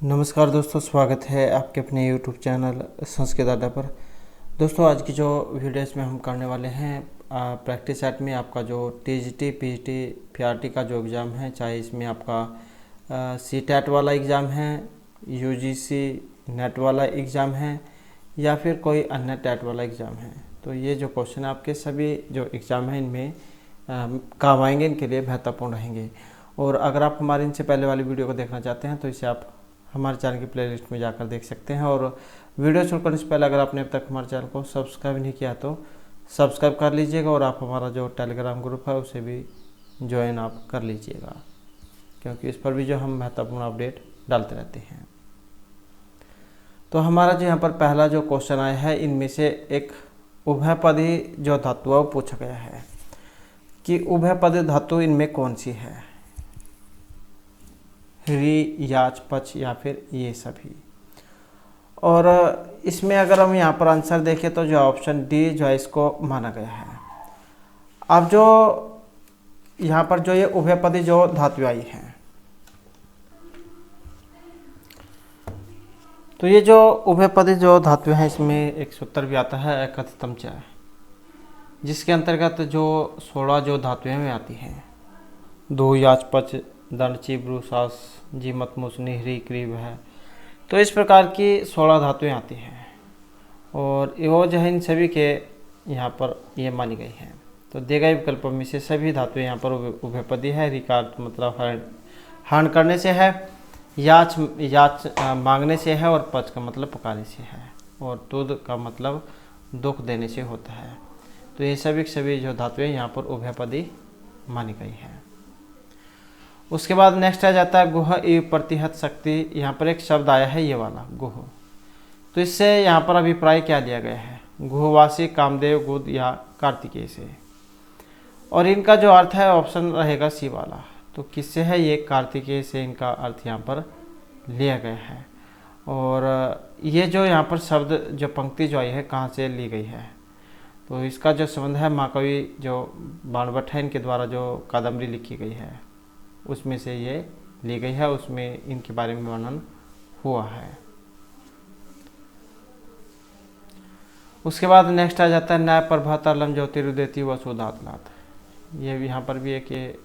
नमस्कार दोस्तों, स्वागत है आपके अपने YouTube चैनल संस्कृत अड्डा पर। दोस्तों, आज की जो वीडियो इसमें हम करने वाले हैं प्रैक्टिस सेट में आपका जो TGT, PGT, PRT का जो एग्ज़ाम है, चाहे इसमें आपका CTET वाला एग्ज़ाम है, UGC नेट वाला एग्ज़ाम है या फिर कोई अन्य टेट वाला एग्ज़ाम है, तो ये जो क्वेश्चन आपके सभी जो एग्ज़ाम हैं इनमें काम आएंगे, इनके लिए महत्वपूर्ण रहेंगे। और अगर आप हमारे इनसे पहले वाली वीडियो को देखना चाहते हैं तो इसे आप हमारे चैनल की प्लेलिस्ट में जाकर देख सकते हैं। और वीडियो शुरू करने से पहले अगर आपने अब तक हमारे चैनल को सब्सक्राइब नहीं किया तो सब्सक्राइब कर लीजिएगा और आप हमारा जो टेलीग्राम ग्रुप है उसे भी ज्वाइन आप कर लीजिएगा, क्योंकि इस पर भी जो हम महत्वपूर्ण अपडेट डालते रहते हैं। तो हमारा जो यहाँ पर पहला जो क्वेश्चन आया है, इनमें से एक उभयपदी जो धातु है वो पूछा गया है कि उभयपदी धातु इनमें कौन सी है, री, याच, पच या फिर ये सभी। और इसमें अगर हम यहाँ पर आंसर देखें तो जो ऑप्शन डी जो है इसको माना गया है। अब जो यहाँ पर जो ये उभयपदी जो धातु आई है, तो ये जो उभयपदी जो धातु है इसमें एक सूत्र भी आता है एकत्तम च, जिसके अंतर्गत जो 16 जो धातुएं में आती हैं, दो, याच, पच, दंड, ची, ब्रू, सास, जीमत, मुसनी, हरी, क्रीब है। तो इस प्रकार की 16 धातुएं आती हैं और वो जो है इन सभी के यहाँ पर ये मानी गई हैं। तो दिए गए विकल्पों में से सभी धातुएं यहाँ पर उभयपदी है। री का अर्थ मतलब हरण करने से है, याच मांगने से है और पच का मतलब पुकारने से है, और तुद का मतलब दुख देने से होता है। तो ये सभी जो धातुएं यहाँ पर उभयपदी मानी गई है। उसके बाद नेक्स्ट आ जाता है गुह एवं प्रतिहत शक्ति। यहाँ पर एक शब्द आया है ये वाला गुह, तो इससे यहाँ पर अभिप्राय क्या दिया गया है, गुहवासी, कामदेव, गुद या कार्तिकेय से। और इनका जो अर्थ है ऑप्शन रहेगा सी वाला। तो किससे है, ये कार्तिकेय से इनका अर्थ यहाँ पर लिया गया है। और ये जो यहाँ पर शब्द जो पंक्ति जो आई है कहाँ से ली गई है, तो इसका जो संबंध है महाकवि जो बाणभट्ट है इनके द्वारा जो कादम्बरी लिखी गई है उसमें से ये ली गई है, उसमें इनके बारे में वर्णन हुआ है। उसके बाद नेक्स्ट आ जाता है न्याय प्रभातलम ज्योतिरुदेति वसुधातलात। ये भी यहाँ पर भी एक ये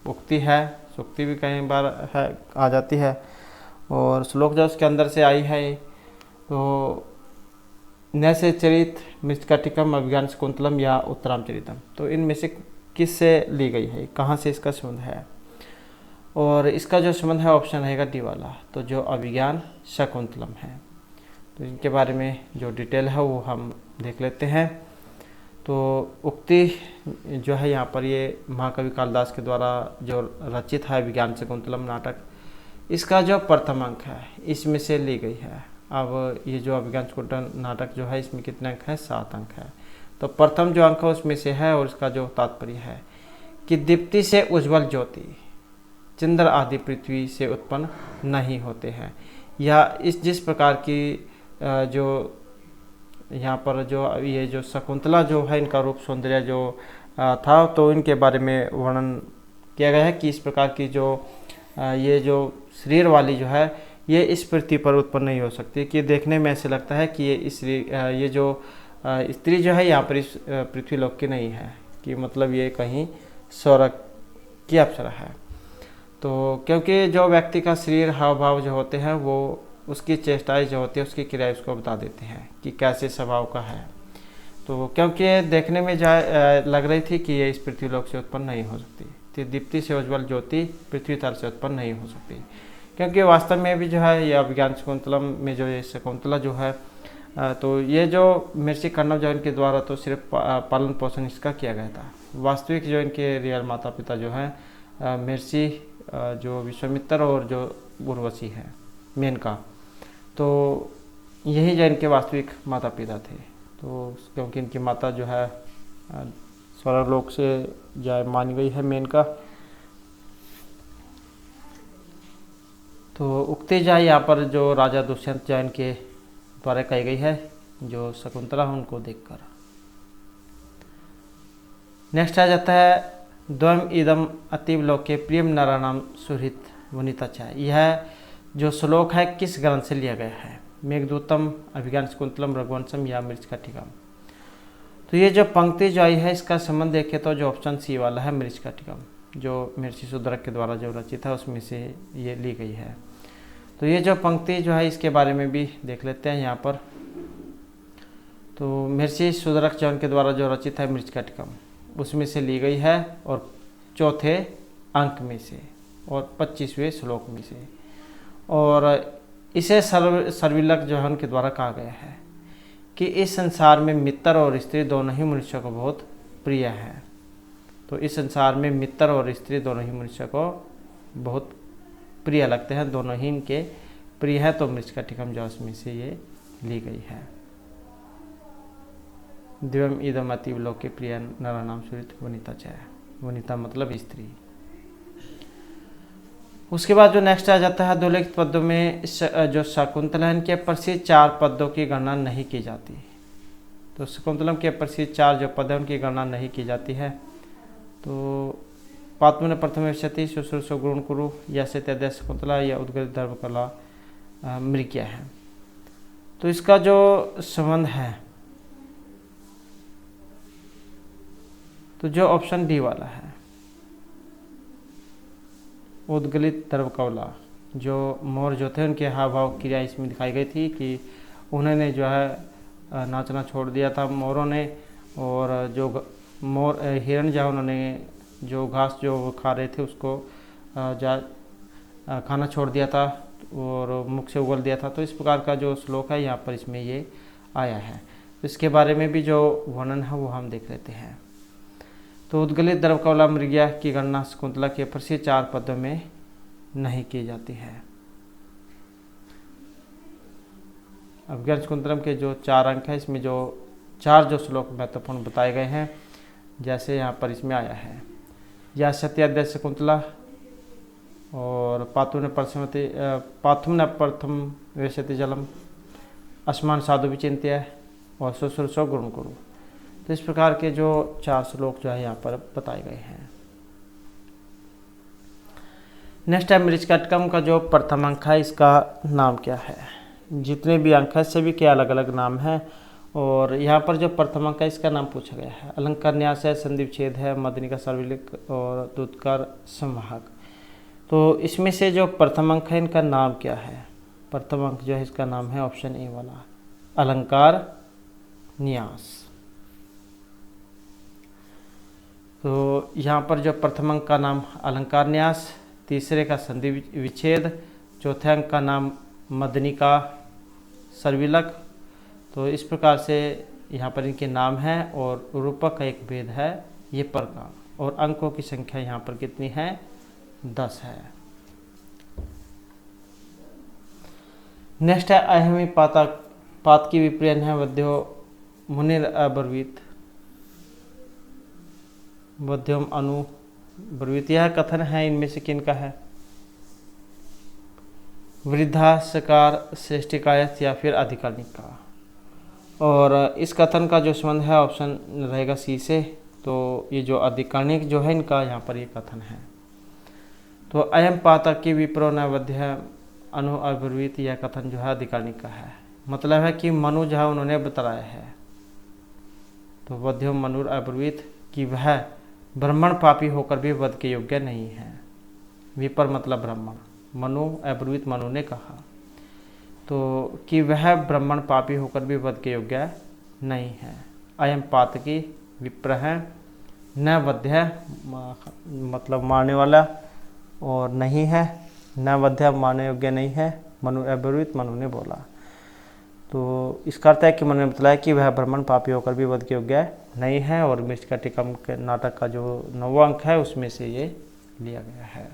उक्ति है, सुक्ति भी कई बार है आ जाती है, और श्लोक जो उसके अंदर से आई है तो न से चरित मृतकटिकम अभिज्ञान शकुंतलम या उत्तरामचरितम। तो इनमें से किससे ली गई है, कहाँ से इसका संबंध है, और इसका जो संबंध है ऑप्शन रहेगा डी वाला। तो जो अभिज्ञान शकुंतलम है, तो इनके बारे में जो डिटेल है वो हम देख लेते हैं। तो उक्ति जो है यहाँ पर ये महाकवि कालिदास के द्वारा जो रचित है अभिज्ञान शकुंतलम नाटक, इसका जो प्रथम अंक है इसमें से ली गई है। अब ये जो अभिज्ञान शकुंतलम नाटक जो है इसमें कितने अंक है, 7 अंक है। तो प्रथम जो अंक है उसमें से है, और इसका जो तात्पर्य है कि दीप्ति से उज्ज्वल ज्योति चंद्र आदि पृथ्वी से उत्पन्न नहीं होते हैं, या इस जिस प्रकार की जो यहाँ पर जो ये जो शकुंतला जो है इनका रूप सौंदर्य जो था, तो इनके बारे में वर्णन किया गया है कि इस प्रकार की जो ये जो शरीर वाली जो है ये इस पृथ्वी पर उत्पन्न नहीं हो सकती, कि देखने में ऐसे लगता है कि ये जो स्त्री जो है यहाँ पर इस पृथ्वी लोक की नहीं है, कि मतलब ये कहीं स्वर्ग की अप्सरा है। तो क्योंकि जो व्यक्ति का शरीर हाव भाव जो होते हैं वो उसकी चेष्टाएं जो होती है उसकी क्रिया उसको बता देते हैं कि कैसे स्वभाव का है। तो क्योंकि देखने में लग रही थी कि ये इस पृथ्वी लोक से उत्पन्न नहीं हो सकती, तो दीप्ति से उज्ज्वल ज्योति पृथ्वी तल से उत्पन्न नहीं हो सकती, क्योंकि वास्तव में भी जो है ये अभिज्ञान शकुंतलम में जो ये शकुंतला जो है तो ये जो महर्षि कण्व जो इनके द्वारा तो सिर्फ पालन पोषण इसका किया गया था। वास्तविक जो इनके रियल माता पिता जो हैं महर्षि जो विश्वामित्र और जो उर्वशी है मेनका, तो यही जो इनके वास्तविक माता पिता थे। तो क्योंकि इनकी माता जो है स्वर्गलोक से जो मानी गई है मेनका, तो उक्ति जाए यहाँ पर जो राजा दुष्यंत जैन के द्वारा कही गई है जो शकुंतला उनको देखकर। नेक्स्ट आ जाता है द्वम इदम अतीव लोके प्रियम नाराणाम सुहृत वनिता चा। यह जो श्लोक है किस ग्रंथ से लिया गया है, मेघदूतम, अभिज्ञान शाकुंतलम, रघुवंशम या मृच्छकटिकम। तो ये जो पंक्ति जो आई है इसका संबंध देखें तो जो ऑप्शन सी वाला है मृच्छकटिकम, जो महर्षि शूद्रक के द्वारा जो रचित है उसमें से ये ली गई है। तो ये जो पंक्ति जो है इसके बारे में भी देख लेते हैं यहाँ पर। तो महर्षि शूद्रक जौन के द्वारा जो रचित है मृच्छकटिकम उसमें से ली गई है, और चौथे अंक में से और 25वें श्लोक में से। और इसे सर्विलक जो है उनके द्वारा कहा गया है कि इस संसार में मित्र और स्त्री दोनों ही मनुष्य को बहुत प्रिय है। तो इस संसार में मित्र और स्त्री दोनों ही मनुष्य को बहुत प्रिय लगते हैं, दोनों ही इनके प्रिय है। तो मृच्छकटिकम जो उसमें से ये ली गई है। दिव्यम इदम अतीव लोके प्रिय नराणाम सुहृत् वनिता च, वनिता मतलब स्त्री। उसके बाद जो नेक्स्ट आ जाता है, दोलिखित पद्यों में जो शाकुंतला है इनके प्रसिद्ध 4 पद्यों की गणना नहीं की जाती। तो शाकुंतलम के प्रसिद्ध 4 जो पद है उनकी गणना नहीं की जाती है। तो पात्मन प्रथम विशति शुश्रूषो गुण कुरु या से शाकुंतला या उद्गत धर्म कला मृग्या है। तो इसका जो संबंध है तो जो ऑप्शन डी वाला है, उद्गलित धर्म कवला, जो मोर जो थे उनके हाव भाव क्रिया इसमें दिखाई गई थी कि उन्होंने जो है नाचना छोड़ दिया था मोरों ने, और जो मोर हिरण जो उन्होंने जो घास जो खा रहे थे उसको खाना छोड़ दिया था और मुख से उगल दिया था। तो इस प्रकार का जो श्लोक है यहाँ पर इसमें ये आया है। तो इसके बारे में भी जो वर्णन है वो हम देख लेते हैं। तो उद्गलित द्रवकवला मृग्या की गणना शाकुंतला के प्रसिद्ध 4 पद्यों में नहीं की जाती है। अभिज्ञान शाकुंतलम के जो 4 अंक है इसमें जो 4 जो श्लोक महत्वपूर्ण बताए गए हैं, जैसे यहाँ पर इसमें आया है, या सत्याद्य शाकुंतला और पाथुम न प्रथम वेशति जलम, अस्मान साधु विचिंत्य और शुश्रूषो गुण कुरु। तो इस प्रकार के जो 4 श्लोक जो है यहाँ पर बताए गए हैं। नेक्स्ट है मृच्छकटिकम का जो प्रथम अंक है इसका नाम क्या है। जितने भी अंक है सभी के अलग अलग नाम है, और यहाँ पर जो प्रथम अंक है इसका नाम पूछा गया है। अलंकार न्यास है, संधि विच्छेद है, मदनी का सर्विलिक और दूतकार संवाहक। तो इसमें से जो प्रथम अंक है इनका नाम क्या है। प्रथम अंक जो है इसका नाम है ऑप्शन ए वाला, अलंकार न्यास। तो यहाँ पर जो प्रथम अंक का नाम अलंकार न्यास, तीसरे का संधि विच्छेद, चौथे अंक का नाम मदनी का सर्विलक। तो इस प्रकार से यहाँ पर इनके नाम हैं, और रूपक का एक भेद है ये पर का, और अंकों की संख्या यहाँ पर कितनी है 10 है। नेक्स्ट है अहमी पात की विप्रयन है वध्यो मुनिर अब्रवीत, मध्यम अनु ब्रवीत। यह कथन है इनमें से किन का है, वृद्धा, सकार, श्रेष्ठिकायत या फिर अधिकारिक का। और इस कथन का जो संबंध है ऑप्शन रहेगा सी से। तो ये जो अधिकारिक जो है इनका यहाँ पर ये कथन है। तो अयम पातक की विप्रो न वध्य अनु अब्रवीत, यह कथन जो है अधिकारिक का है। मतलब है कि मनु जो है उन्होंने बताया है। तो वध्यो मनुर अब्रवीत कि वह ब्राह्मण पापी होकर भी वध के योग्य नहीं है। विपर मतलब ब्राह्मण, मनु अब्रवीत मनु ने कहा तो कि वह ब्राह्मण पापी होकर भी वध के योग्य नहीं है। अयम पातकी विप्र है, न वध्य मतलब मारने वाला और नहीं है, न वध्य मारने योग्य नहीं है, मनु अब्रवीत मनु ने बोला। तो इसका अर्थ है कि मनु ने बताया कि वह ब्राह्मण पापी होकर भी वध के योग्य नहीं है, और मृच्छकटिकम के नाटक का जो 9वां अंक है उसमें से ये लिया गया है।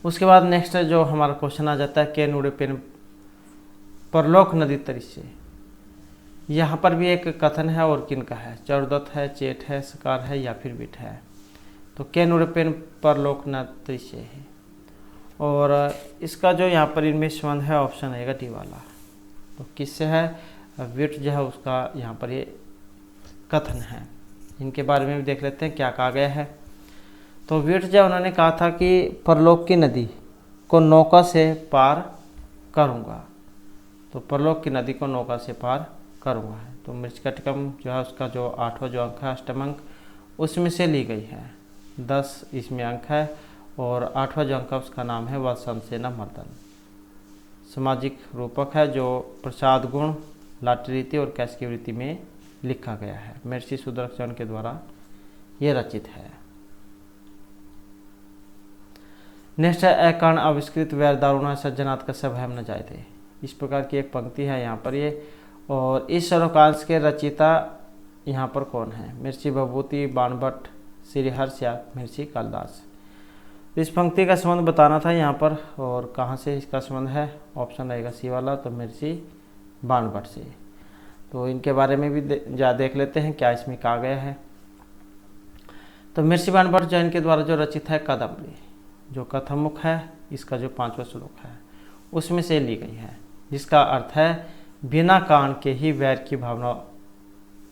उसके बाद नेक्स्ट जो हमारा क्वेश्चन आ जाता है के नुड़ेपेन परलोक नदी तरी से। यहाँ पर भी एक कथन है, और किन का है, चरुदत्त है, चेट है, सकार है या फिर बिट है। तो के नुड़ेपेन परलोक नदी से है, और इसका जो यहाँ पर इनमें संबंध है ऑप्शन रहेगा डी वाला। तो किससे है, विट जो है उसका यहाँ पर ये कथन है। इनके बारे में भी देख लेते हैं क्या कहा गया है। तो विरजा उन्होंने कहा था कि परलोक की नदी को नौका से पार करूँगा, तो परलोक की नदी को नौका से पार करूँगा। तो मृच्छकटिकम जो है उसका जो 8वां जो अंक है अष्टम अंक उसमें से ली गई है। 10 इसमें अंक है और 8वां जो अंक है उसका नाम है वत्संसेना मर्दन। सामाजिक रूपक है जो प्रसाद गुण, लाठी रीति और कैश की वृत्ति में लिखा गया है। महर्षि सुदर्शन के द्वारा यह रचित है। नेक्स्ट है अकारण आविष्कृत वैर दारुणा सज्जनात् कस्य भयम न जायते। इस प्रकार की एक पंक्ति है यहाँ पर ये, और इस श्लोकांश के रचिता यहाँ पर कौन है? महर्षि भभूति, बाणभट्ट, श्रीहर्ष या महर्षि कालिदास। इस पंक्ति का संबंध बताना था यहाँ पर, और कहाँ से इसका संबंध है? ऑप्शन रहेगा सी वाला, तो महर्षि बाणभट्ट से। तो इनके बारे में भी देख लेते हैं क्या इसमें कहा गया है। तो महर्षि बाणभट्ट जैन के द्वारा जो रचित है कादम्बरी, जो कथामुख है, इसका जो 5वां श्लोक है उसमें से ली गई है, जिसका अर्थ है बिना कारण के ही वैर की भावना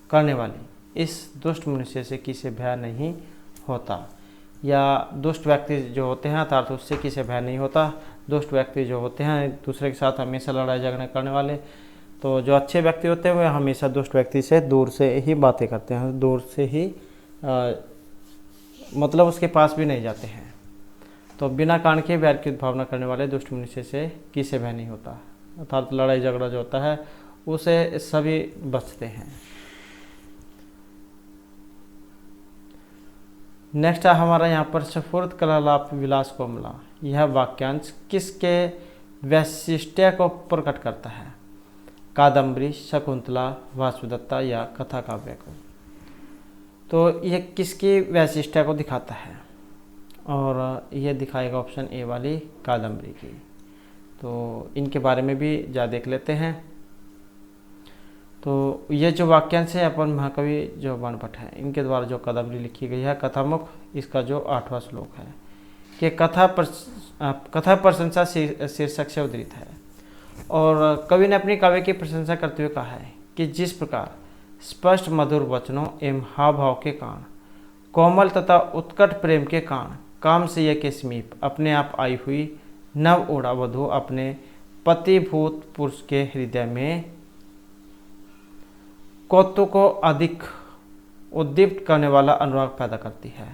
करने वाली इस दुष्ट मनुष्य से किसी भय नहीं होता, या दुष्ट व्यक्ति जो होते हैं अर्थात उससे किसी भय नहीं होता। दुष्ट व्यक्ति जो होते हैं दूसरे के साथ हमेशा लड़ाई झगड़े करने वाले, तो जो अच्छे व्यक्ति होते हैं वे हमेशा दुष्ट व्यक्ति से दूर से ही बातें करते हैं, दूर से ही मतलब उसके पास भी नहीं जाते हैं। तो बिना कारण के वैर की भावना करने वाले दुष्ट मनुष्य से किसी भय नहीं होता, अर्थात लड़ाई झगड़ा जो होता है उसे सभी बचते हैं। नेक्स्ट है हमारा यहाँ पर स्फूर्त कलालाप विलास कोमला। यह वाक्यांश किसके वैशिष्ट्य को प्रकट करता है? कादम्बरी, शकुंतला, वासुदत्ता या कथा काव्य को? तो यह किसकी वैशिष्ट्य को दिखाता है? और यह दिखाएगा ऑप्शन ए वाली कादम्बरी की। तो इनके बारे में भी ज़्यादा देख लेते हैं। तो ये जो वाक्यांश है अपन महाकवि जो बाणभट्ट है इनके द्वारा जो कादम्बरी लिखी गई है कथामुख, इसका जो 8वां श्लोक है कि कथा प्रशंसा शीर्षक से उद्धृत है। और कवि ने अपनी काव्य की प्रशंसा करते हुए कहा है कि जिस प्रकार स्पष्ट मधुर वचनों एवं हाव भाव के कारण, कोमल तथा उत्कट प्रेम के कारण काम से यह के समीप अपने आप आई हुई नव ओढ़ा वधु अपने पतिभूत पुरुष के हृदय में कौतुक को अधिक उद्दीप्त करने वाला अनुराग पैदा करती है,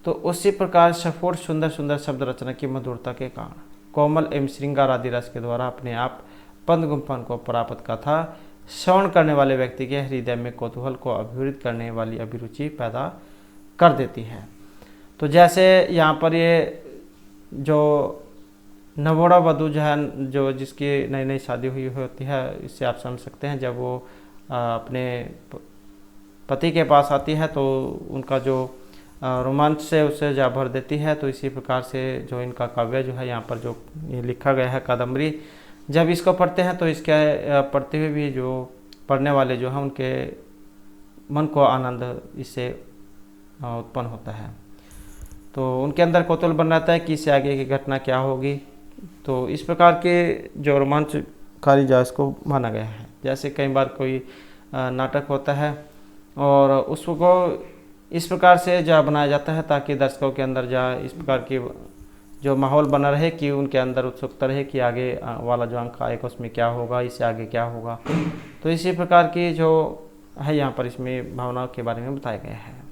तो उसी प्रकार स्फुट सुंदर सुंदर शब्द रचना की मधुरता के कारण कोमल एवं श्रृंगार आदि रस के द्वारा अपने आप पंदगुम्फन को प्राप्त कथा श्रवण करने वाले व्यक्ति के हृदय में कौतूहल को अभिवृद्ध करने वाली अभिरुचि पैदा कर देती है। तो जैसे यहाँ पर ये जो नवोड़ा वधू जो है, जो जिसकी नई नई शादी हुई होती है, इससे आप समझ सकते हैं जब वो अपने पति के पास आती है तो उनका जो रोमांच से उसे जा भर देती है। तो इसी प्रकार से जो इनका काव्य जो है यहाँ पर जो ये लिखा गया है कादम्बरी, जब इसको पढ़ते हैं तो इसके पढ़ते हुए भी जो पढ़ने वाले जो हैं उनके मन को आनंद इससे उत्पन्न होता है। तो उनके अंदर कौतूहल बन रहता है कि इससे आगे की घटना क्या होगी। तो इस प्रकार के जो रोमांचकारी जो इसको माना गया है। जैसे कई बार कोई नाटक होता है और उसको इस प्रकार से जा बनाया जाता है ताकि दर्शकों के अंदर जा इस प्रकार की जो माहौल बना रहे कि उनके अंदर उत्सुकता रहे कि आगे वाला जो अंक आएगा उसमें क्या होगा, इससे आगे क्या होगा। तो इसी प्रकार की जो है यहाँ पर इसमें भावनाओं के बारे में बताया गया है।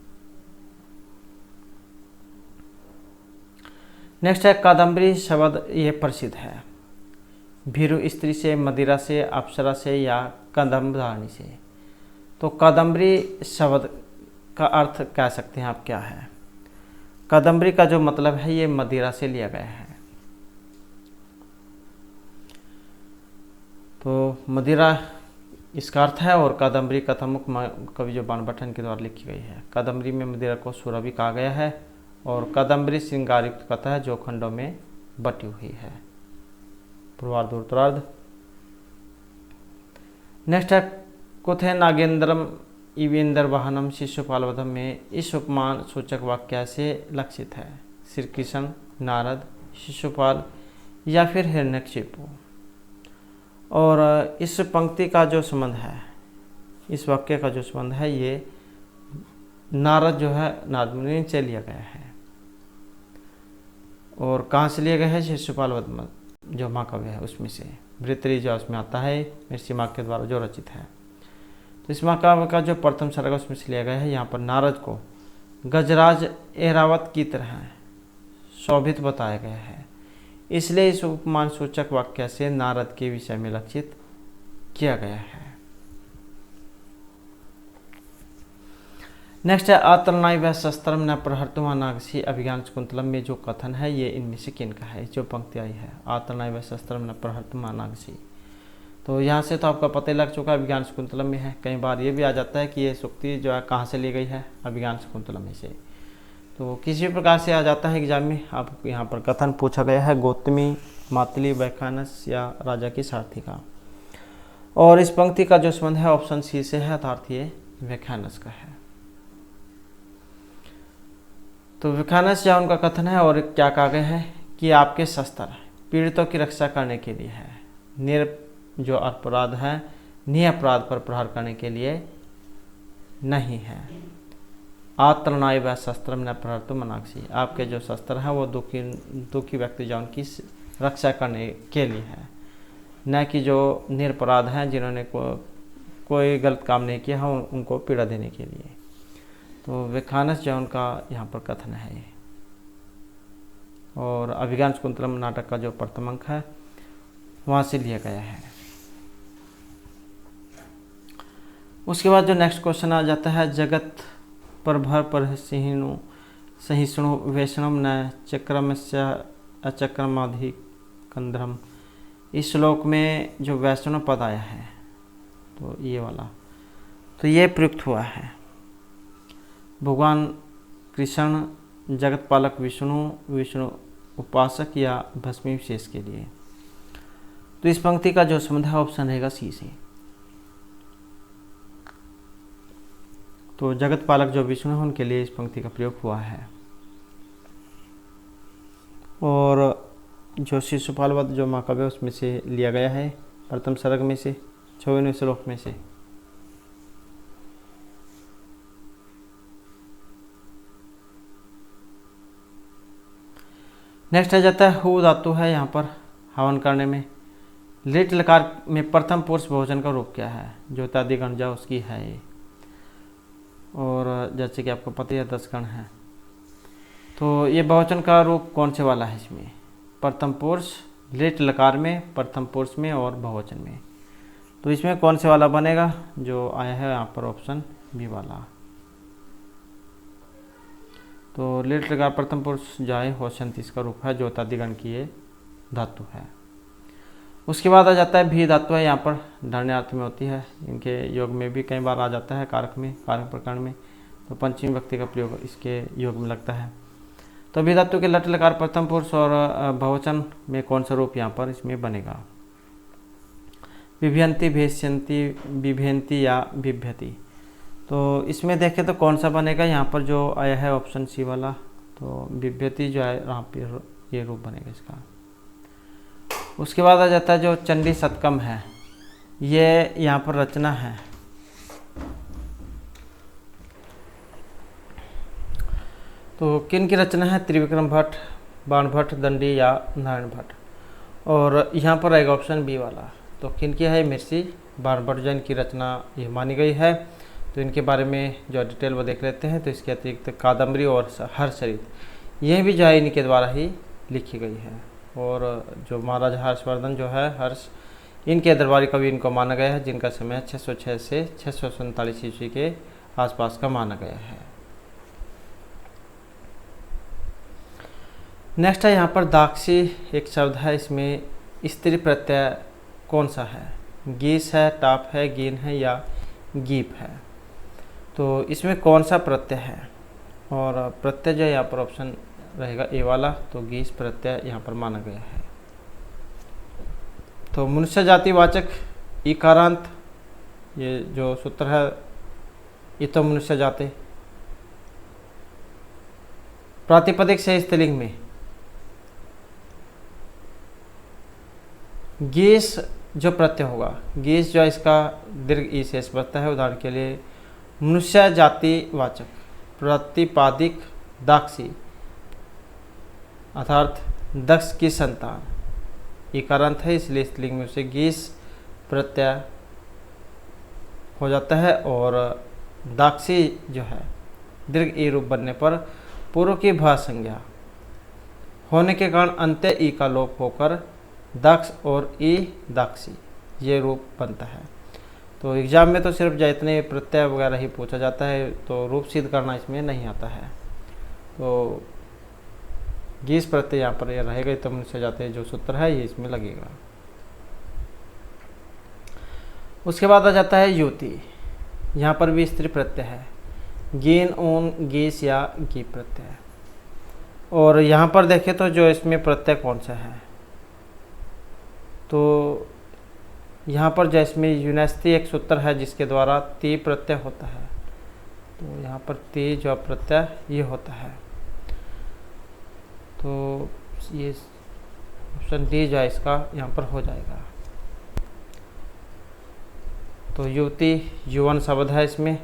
नेक्स्ट है कादम्बरी शब्द, ये प्रसिद्ध है भीरु स्त्री से, मदिरा से, अप्सरा से या कदम्बधारणी से। तो कादम्बरी शब्द का अर्थ कह सकते हैं आप क्या है? कादम्बरी का जो मतलब है ये मदिरा से लिया गया है। तो मदिरा इसका अर्थ है और कादम्बरी कथामुख कवि जो बाणभट्ट के द्वारा लिखी गई है। कादम्बरी में मदिरा को सुरा भी कहा गया है और कादम्बरी श्रृंगारयुक्त कथा है जो खंडों में बटी हुई है। पूर्वार्ध उत्तरार्ध। नेक्स्ट है कुथे नागेंद्रम इवेंद्र वाहनम शिशुपालवधम में इस उपमान सूचक वाक्य से लक्षित है? श्री कृष्ण, नारद, शिशुपाल या फिर हिरण्यकशिपु। और इस पंक्ति का जो संबंध है, इस वाक्य का जो संबंध है ये नारद जो है नारद मुनि से लिया गया है। और कहाँ से लिए गए हैं? शिशुपाल वध जो महाकाव्य है उसमें से। भृतरी जो उसमें आता है महर्षि मार्ग के द्वारा जो रचित है। तो इस महाकाव्य का जो प्रथम सर्ग उसमें से लिया गया है। यहाँ पर नारद को गजराज ऐरावत की तरह शोभित बताया गया है, इसलिए इस उपमान सूचक वाक्य से नारद के विषय में लक्षित किया गया है। नेक्स्ट है आतरनाय व शस्त्रम न प्रहर्तुमा नागसी अभिज्ञान शकुंतलम में जो कथन है ये इनमें से किन का है? जो पंक्ति आई है आतरनाय व शस्त्रम न प्रहर्तुमा नागसी, तो यहाँ से तो आपका पता लग चुका है अभिज्ञान शकुंतलम में है। कई बार ये भी आ जाता है कि ये सूक्ति जो है कहाँ से ली गई है? अभिज्ञान शकुंतलम में से। तो किसी भी प्रकार से आ जाता है एग्जाम में। आपको यहाँ पर कथन पूछा गया है गौतमी, मातली, व्याख्यानस या राजा की सारथी का, और इस पंक्ति का जो संबंध है ऑप्शन सी से है, अर्थात ये व्याख्यानस का है। तो व्याख्यानस या उनका कथन है और क्या कहा गया है कि आपके शस्त्र पीड़ितों की रक्षा करने के लिए है, जो अपराध है निरपराध पर प्रहार करने के लिए नहीं है। आतरनाय व शस्त्रम न प्रहर्तुम नागसी, आपके जो शस्त्र है वो दुखी व्यक्ति जो उनकी रक्षा करने के लिए है, न कि जो निरपराध हैं जिन्होंने कोई गलत काम नहीं किया है उनको पीड़ा देने के लिए। तो व्याख्यानस जो उनका यहाँ पर कथन है। और अभिज्ञान शकुंतलम नाटक का जो प्रथम अंक है वहाँ से लिया गया है। उसके बाद जो नेक्स्ट क्वेश्चन आ जाता है जगत प्रभर पर सहिष्णु वैष्णव न चक्रमस्य अचक्रमाधिकंद्रम। इस श्लोक में जो वैष्णव पद आया है तो ये वाला, तो ये प्रयुक्त हुआ है भगवान कृष्ण जगत पालक विष्णु उपासक या भस्मी विशेष के लिए। तो इस पंक्ति का जो संबंध है ऑप्शन रहेगा सी से। तो जगत पालक जो विष्णु है उनके लिए इस पंक्ति का प्रयोग हुआ है। और जो शिशुपाल वध जो महाकाव्य उसमें से लिया गया है प्रथम सर्ग में से 56वें श्लोक में से। नेक्स्ट आ जाता है हु धातु है यहाँ पर हवन करने में। लिट लकार में प्रथम पुरुष बहुवचन का रूप क्या है? जो इत्यादि गण जा उसकी है ये। और जैसे कि आपको पता है 10 गण है। तो ये बहुवचन का रूप कौन से वाला है इसमें? प्रथम पुरुष लिट लकार में, प्रथम पुरुष में और बहुवचन में। तो इसमें कौन से वाला बनेगा? जो आया है यहाँ पर ऑप्शन बी वाला। तो लिट लकार प्रथम पुरुष जाए होशंत इसका रूप है जो तदिगण की ये धातु है। उसके बाद आ जाता है भी धातु है यहाँ पर धन्यार्थ में होती है। इनके योग में भी कई बार आ जाता है कारक में, कारक प्रकरण में। तो पंचमी व्यक्ति का प्रयोग इसके योग में लगता है। तो भी धातु के लट लकार प्रथम पुरुष और बहुवचन में कौन सा रूप यहाँ पर इसमें बनेगा? विभ्यंती, भेष्यंती, विभेंती या बिभ्यति। तो इसमें देखें तो कौन सा बनेगा? यहाँ पर जो आया है ऑप्शन सी वाला। तो बिभ्यति जो है यहाँ पर ये रूप बनेगा इसका। उसके बाद आ जाता है जो चंडी शतकम है, ये यहाँ पर रचना है। तो किन की रचना है? त्रिविक्रम भट्ट, बाण भट्ट, दंडी या नारायण भट्ट। और यहाँ पर आएगा ऑप्शन बी वाला। तो किन की है? महर्षि बाण भट्ट जैन की रचना ये मानी गई है। तो इनके बारे में जो डिटेल वो देख लेते हैं। तो इसके अतिरिक्त कादम्बरी और हर्षचरित यह भी जो है इनके द्वारा ही लिखी गई है। और जो महाराज हर्षवर्धन जो है हर्ष, इनके दरबारी कवि इनको माना गया है, जिनका समय 606 से 647 ईस्वी के आसपास का माना गया है। नेक्स्ट है यहाँ पर दाक्षी एक शब्द है, इसमें स्त्री प्रत्यय कौन सा है? गीस है, टाप है, गीन है या गीप है। तो इसमें कौन सा प्रत्यय है? और प्रत्यय जो यहाँ पर ऑप्शन रहेगा ए वाला। तो गीस प्रत्यय यहाँ पर माना गया है। तो मनुष्य जातिवाचक इकारांत ये जो सूत्र है ये तो मनुष्य जाति। प्रातिपदिक से स्त्रीलिंग में गीस जो प्रत्यय होगा, गीस जो इसका दीर्घ ई शेष प्रत्यय है। उदाहरण के लिए मनुष्य जातिवाचक प्रातिपादिक दाक्षी अर्थात दक्ष की संतान। इकारांत है इसलिए स्त्रीलिंग में उसे गीस प्रत्यय हो जाता है। और दाक्षी जो है दीर्घ ई रूप बनने पर पूर्व की भा संज्ञा होने के कारण अंत्य ई का लोप होकर दक्ष और ई दाक्षी ये रूप बनता है। तो एग्जाम में तो सिर्फ जितने प्रत्यय वगैरह ही पूछा जाता है, तो रूप सिद्ध करना इसमें नहीं आता है। तो गीस प्रत्यय यहाँ पर यह रहेगा, तो मनुष्य जाते जो सूत्र है ये इसमें लगेगा। उसके बाद आ जाता है युति। यहाँ पर भी स्त्री प्रत्यय है, गीन ऊन गीस या गी प्रत्यय। और यहाँ पर देखें तो जो इसमें प्रत्यय कौन सा है, तो यहाँ पर जो इसमें यूनेस्ती एक सूत्र है जिसके द्वारा ती प्रत्यय होता है। तो यहाँ पर ती जो प्रत्यय ये होता है, तो ये ऑप्शन डी जो है इसका यहाँ पर हो जाएगा। तो युवती युवन शब्द है इसमें,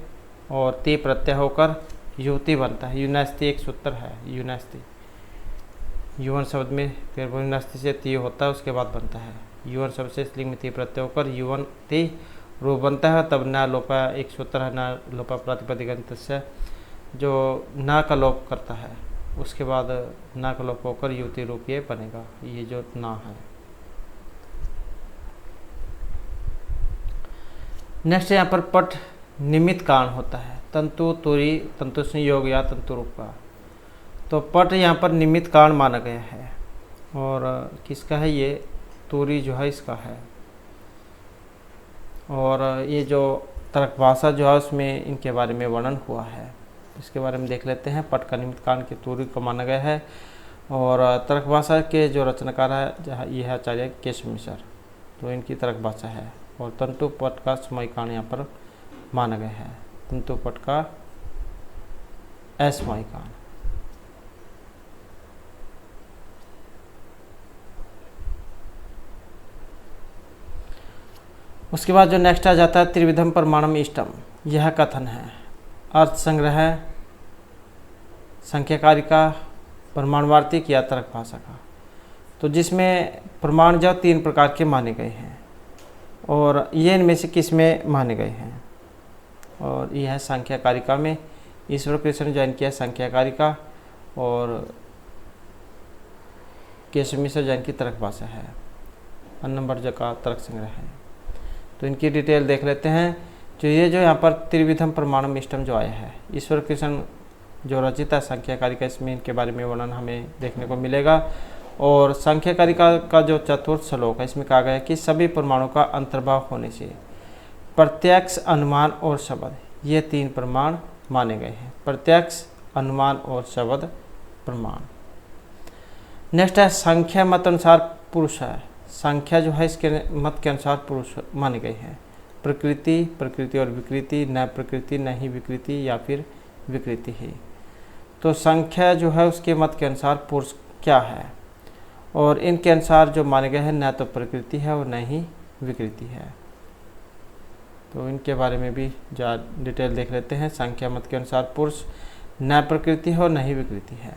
और ती प्रत्यय होकर युवती बनता है। यूनेस्ती एक सूत्र है, यूनेस्ती युवन शब्द में फिर यूनेस्ती से ती होता है, उसके बाद बनता है युवन शब्द से स्त्रीलिंग में ती प्रत्यय होकर युवन ती रूप बनता है। तब न लोपा एक सूत्र है, न लोपा प्रातिपदिक से जो न का लोप करता है, उसके बाद न का लोप होकर युवती रूप ये बनेगा, ये जो ना है। नेक्स्ट यहाँ पर पट निमित्त कारण होता है, तंतु तुरी तंतु संयोग या तंतु रूप का। तो पट यहाँ पर निमित्त कारण माना गया है, और किसका है ये, तुरी जो है इसका है। और ये जो तर्क भाषा जो है उसमें इनके बारे में वर्णन हुआ है, इसके बारे में देख लेते हैं। पट का निमित्त कारण की तुरी को माना गया है। और तर्क भाषा के जो रचनाकार है जहाँ ये है आचार्य केशव मिश्र, तो इनकी तर्क भाषा है। और तंतु पट का समय कारण यहाँ पर माना गया है, तंतु पट का असमय कारण। उसके बाद जो नेक्स्ट आ जाता है त्रिविधम प्रमाणम इष्टम, यह कथन है अर्थ संग्रह, संख्याकारिका, प्रमाणवार्तिक या तर्क भाषा का। तो जिसमें प्रमाण जो 3 प्रकार के माने गए हैं, और ये इनमें से किस में माने गए हैं, और यह है संख्याकारिका में। ईश्वर कृष्ण जैन की है संख्याकारिका, और केशव मिश्र जैन की तर्क भाषा है। नंबर का तर्क संग्रह है। तो इनकी डिटेल देख लेते हैं। जो ये जो यहाँ पर त्रिविधम प्रमाणम इष्टम जो आया है, ईश्वर कृष्ण जो रचिता संख्याकारिका, इसमें इनके बारे में वर्णन हमें देखने को मिलेगा। और संख्याकारिका का जो चतुर्थ श्लोक है, इसमें कहा गया है कि सभी प्रमाणों का अंतर्भाव होने से प्रत्यक्ष, अनुमान और शब्द, ये 3 प्रमाण माने गए हैं। प्रत्यक्ष, अनुमान और शब्द प्रमाण। नेक्स्ट है संख्या मत अनुसार पुरुष है। संख्या जो है इसके मत के अनुसार पुरुष माने गए हैं। प्रकृति, प्रकृति और विकृति, न प्रकृति न ही विकृति या फिर विकृति ही। तो संख्या जो है उसके मत के अनुसार पुरुष क्या है, और इनके अनुसार जो माने गए हैं न तो प्रकृति है और न ही विकृति है। तो इनके बारे में भी डिटेल देख लेते हैं। संख्या मत के अनुसार पुरुष न प्रकृति है और न ही विकृति है।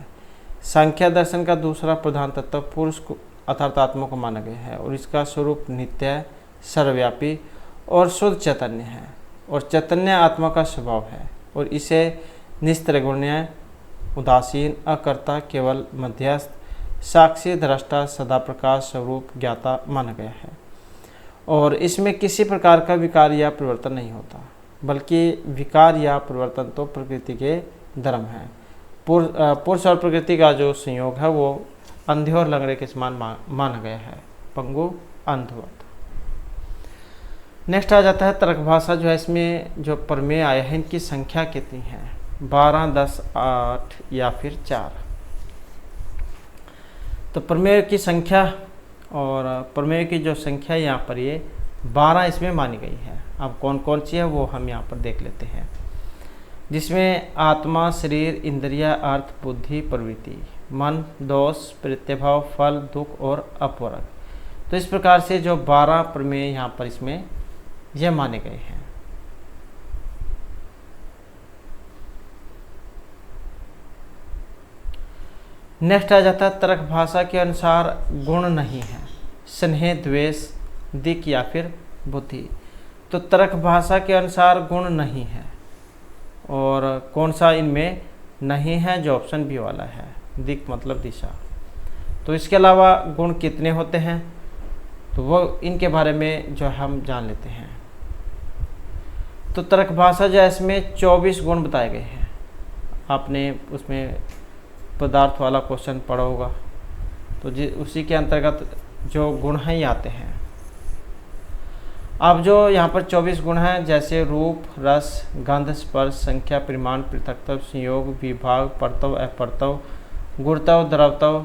संख्या दर्शन का दूसरा प्रधान तत्व पुरुष को अर्थात आत्मा को माना गया है, और इसका स्वरूप नित्य, सर्वव्यापी और शुद्ध चैतन्य है। और चैतन्य आत्मा का स्वभाव है, और इसे निस्त्रगुण्य, उदासीन, अकर्ता, केवल मध्यस्थ, साक्षी, दृष्टा, सदा प्रकाश, स्वरूप, ज्ञाता माना गया है। और इसमें किसी प्रकार का विकार या परिवर्तन नहीं होता, बल्कि विकार या परिवर्तन तो प्रकृति के धर्म है। पुरुष और प्रकृति का जो संयोग है वो अंधे और लंगड़े के समान माना गया है, पंगु अंधवत। नेक्स्ट आ जाता है तर्क भाषा जो है, इसमें जो प्रमेय आए हैं इनकी संख्या कितनी है, 12, 10, 8 या फिर 4। तो प्रमेय की संख्या, और प्रमेय की जो संख्या यहाँ पर ये 12 इसमें मानी गई है। अब कौन कौन सी है वो हम यहाँ पर देख लेते हैं, जिसमें आत्मा, शरीर, इंद्रिया, अर्थ, बुद्धि, प्रवृत्ति, मन, दोष, प्रत्यभाव, फल, दुख और अपवर्ग। तो इस प्रकार से जो 12 प्रमेय यहाँ पर इसमें यह माने गए हैं। नेक्स्ट आ जाता है तर्क भाषा के अनुसार गुण नहीं है, स्नेह, द्वेष, दिक या फिर बुद्धि। तो तर्क भाषा के अनुसार गुण नहीं है, और कौन सा इनमें नहीं है, जो ऑप्शन बी वाला है, दिक मतलब दिशा। तो इसके अलावा गुण कितने होते हैं, तो वो इनके बारे में जो हम जान लेते हैं। तो तर्क भाषा जो है इसमें 24 गुण बताए गए हैं। आपने उसमें पदार्थ वाला क्वेश्चन पढ़ा होगा, तो उसी के अंतर्गत जो गुण हैं ये आते हैं। अब जो यहाँ पर 24 गुण हैं, जैसे रूप, रस, गंध, स्पर्श, संख्या, परिमाण, पृथकत्व, संयोग, विभाग, परतव, अपरतव, गुणत्व, द्रवत्व,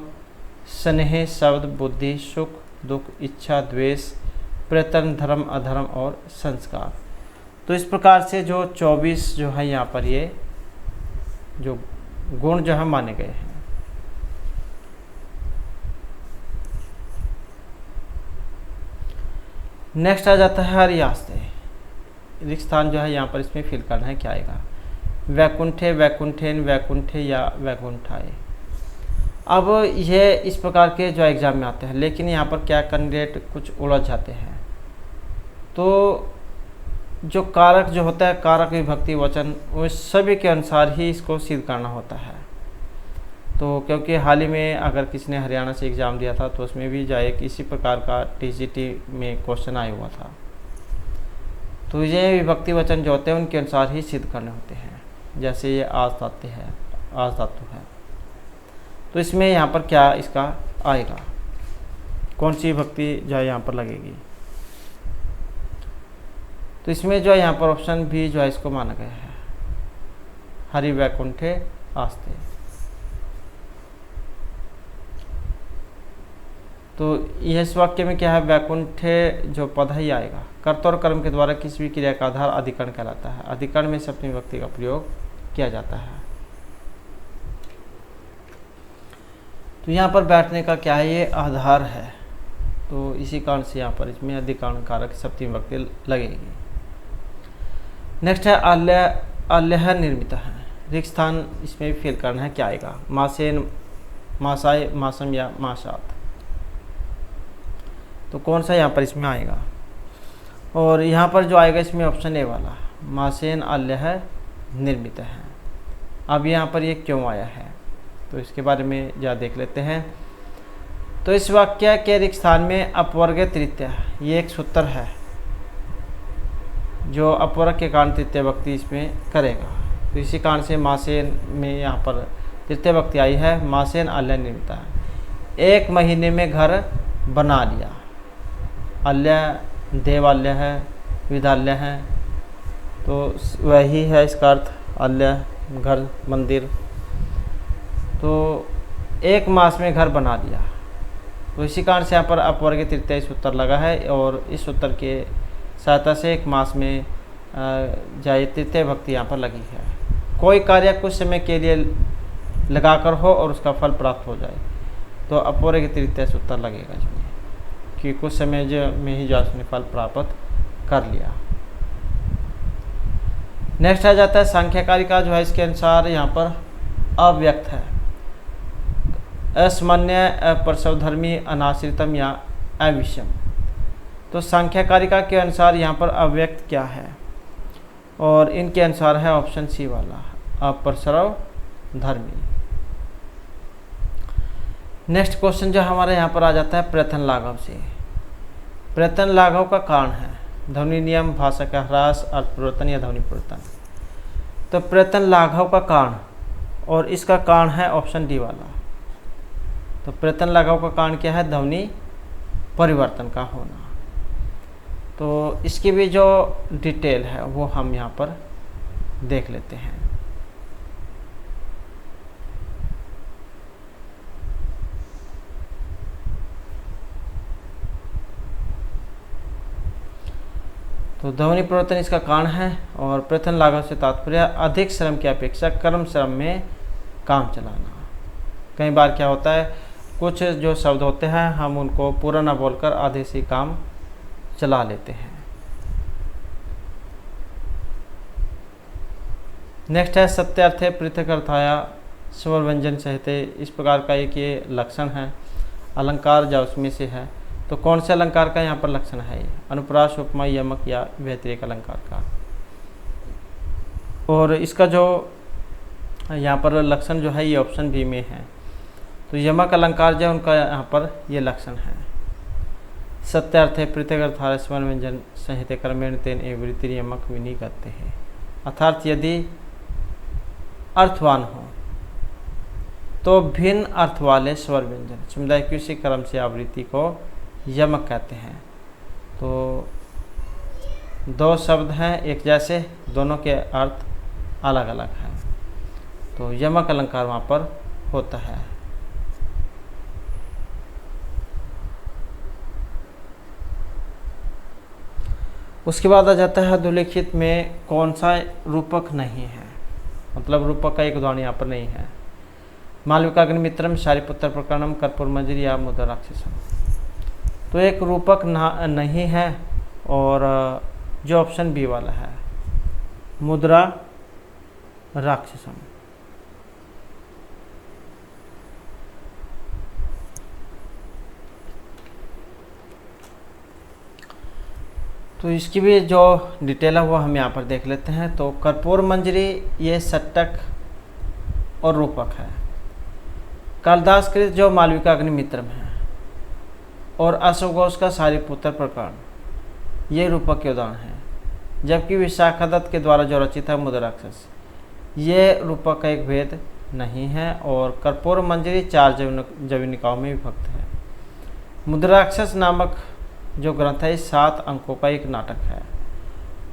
स्नेह, शब्द, बुद्धि, सुख, दुख, इच्छा, द्वेष, प्रयत्न, धर्म, अधर्म और संस्कार। तो इस प्रकार से जो 24 जो है यहाँ पर ये जो गुण जो है माने गए हैं। नेक्स्ट आ जाता है हरियास्ते। रिक्त स्थान जो है यहाँ पर इसमें फिल करना है, क्या आएगा, वैकुंठे, वैकुंठेन, वैकुंठे या वैकुंठाए। अब ये इस प्रकार के जो एग्जाम में आते हैं, लेकिन यहाँ पर क्या कैंडिडेट कुछ उलझ जाते हैं। तो जो कारक जो होता है, कारक विभक्ति वचन, उस सभी के अनुसार ही इसको सिद्ध करना होता है। तो क्योंकि हाल ही में अगर किसी ने हरियाणा से एग्ज़ाम दिया था, तो उसमें भी जो एक इसी प्रकार का टीजीटी में क्वेश्चन आया हुआ था। तो ये विभक्ति वचन जो होते हैं उनके अनुसार ही सिद्ध करने होते हैं। जैसे ये आज धातु है, आज धातु है, तो इसमें यहाँ पर क्या इसका आएगा, कौन सी विभक्ति जो है यहाँ पर लगेगी। तो इसमें जो है यहाँ पर ऑप्शन भी जो है इसको माना गया है, हरि वैकुंठे आस्ते। तो इस वाक्य में क्या है, वैकुंठे जो पद ही आएगा। कर्ता और कर्म के द्वारा किसी भी क्रिया का आधार अधिकरण कहलाता है। अधिकरण में सप्तमी विभक्ति का प्रयोग किया जाता है। तो यहाँ पर बैठने का क्या है, ये आधार है। तो इसी कारण से यहाँ पर इसमें अधिकरण कारक सप्तमी विभक्ति लगेगी। नेक्स्ट है आल्यः निर्मित है। रिक्त स्थान इसमें भी फिल करना है, क्या आएगा, मासेन, मासाय, मासम या मासात। तो कौन सा यहाँ पर इसमें आएगा, और यहाँ पर जो आएगा इसमें ऑप्शन ए वाला, मासेन आल्यः निर्मित है। अब यहाँ पर ये क्यों आया है, तो इसके बारे में ज़रा देख लेते हैं। तो इस वाक्य के रिक्त स्थान में अपवर्ग तृतीय, ये एक सूत्र है जो अपवर्ग के कारण तृतीय विभक्ति इसमें करेगा। तो इसी कारण से मासेन में यहाँ पर तृतीय विभक्ति आई है, मासेन आल्यः निर्मित है। 1 महीने में घर बना लिया, आल्य देवाल्य है, विद्यालय है, तो वही है इसका अर्थ, आल्य घर, मंदिर। तो 1 मास में घर बना लिया, तो इसी कारण से यहाँ पर अपवर्ग तृतीय सूत्र लगा है, और इस सूत्र के सहायता से 1 मास में जाए तृतीय विभक्ति यहाँ पर लगी है। कोई कार्य कुछ समय के लिए लगाकर हो और उसका फल प्राप्त हो जाए, तो अपवर्ग तृतीय सूत्र लगेगा इसमें, कि कुछ समय में ही जो उसने फल प्राप्त कर लिया। नेक्स्ट आ जाता है सांख्यकारिका जो है, इसके अनुसार यहाँ पर अव्यक्त है, असामान्य, अप्रसवधर्मी, अनाश्रितम या अविषम। तो सांख्यकारिका के अनुसार यहाँ पर अव्यक्त क्या है, और इनके अनुसार है ऑप्शन सी वाला, अप्रसवधर्मी। नेक्स्ट क्वेश्चन जो हमारे यहाँ पर आ जाता है प्रयत्न लाघव से। प्रयत्न लाघव का कारण है ध्वनि नियम, भाषा का ह्रास, अर्थ परिवर्तन या ध्वनि परिवर्तन। तो प्रयत्न लाघव का कारण, और इसका कारण है ऑप्शन डी वाला। तो प्रयत्न लाघव का कारण क्या है, ध्वनि परिवर्तन का होना। तो इसकी भी जो डिटेल है वो हम यहाँ पर देख लेते हैं। तो ध्वनि परिवर्तन इसका कारण है, और प्रयत्न लाघव से तात्पर्य अधिक श्रम की अपेक्षा कर्म श्रम में काम चलाना। कई बार क्या होता है, कुछ जो शब्द होते हैं हम उनको पूरा ना बोलकर आधे से काम चला लेते हैं। नेक्स्ट है सत्य अर्थ है, पृथक अर्थाया स्वर व्यंजन सहित, इस प्रकार का एक ये लक्षण है अलंकार जो उसमें से है। तो कौन से अलंकार का यहाँ पर लक्षण है ये? अनुप्रास, उपमा, यमक या व्यतिरेक अलंकार का। और इसका जो यहाँ पर लक्षण जो है ये ऑप्शन बी में है। तो यमक अलंकार जो है उनका यहाँ पर ये लक्षण है। सत्यार्थ है प्रत्यगार्थार स्वर व्यंजन संहिते क्रमेण तेन एवृत्ति यमक विनी करते हैं। अर्थात यदि अर्थवान हो तो भिन्न अर्थ वाले स्वर व्यंजन समुदाय की उसी क्रम से आवृत्ति को यमक कहते हैं। तो दो शब्द हैं एक जैसे, दोनों के अर्थ अलग अलग हैं, तो यमक अलंकार वहाँ पर होता है। उसके बाद आ जाता है अधोलिखित में कौन सा रूपक नहीं है, मतलब रूपक का एक उदाहरण यहाँ पर नहीं है। मालविकाग्निमित्रम, शारिपुत्र प्रकरणम, कर्पूरमंजरी या मुद्रा राक्षसम। तो एक रूपक नहीं है, और जो ऑप्शन बी वाला है मुद्रा राक्षसम। तो इसकी भी जो डिटेल है वो हम यहाँ पर देख लेते हैं। तो कर्पूर मंजरी ये सट्टक और रूपक है। कालिदास कृत जो मालविका अग्निमित्रम है और अशोक घोष का शारिपुत्र प्रकरण ये रूपक के उदाहरण हैं। जबकि विशाखादत्त के द्वारा जो रचित है मुद्रा राक्षस ये रूपक का एक भेद नहीं है, और कर्पूर मंजरी 4 जवनिकाओं में विभक्त है। मुद्रा राक्षस नामक जो ग्रंथ है 7 अंकों का एक नाटक है,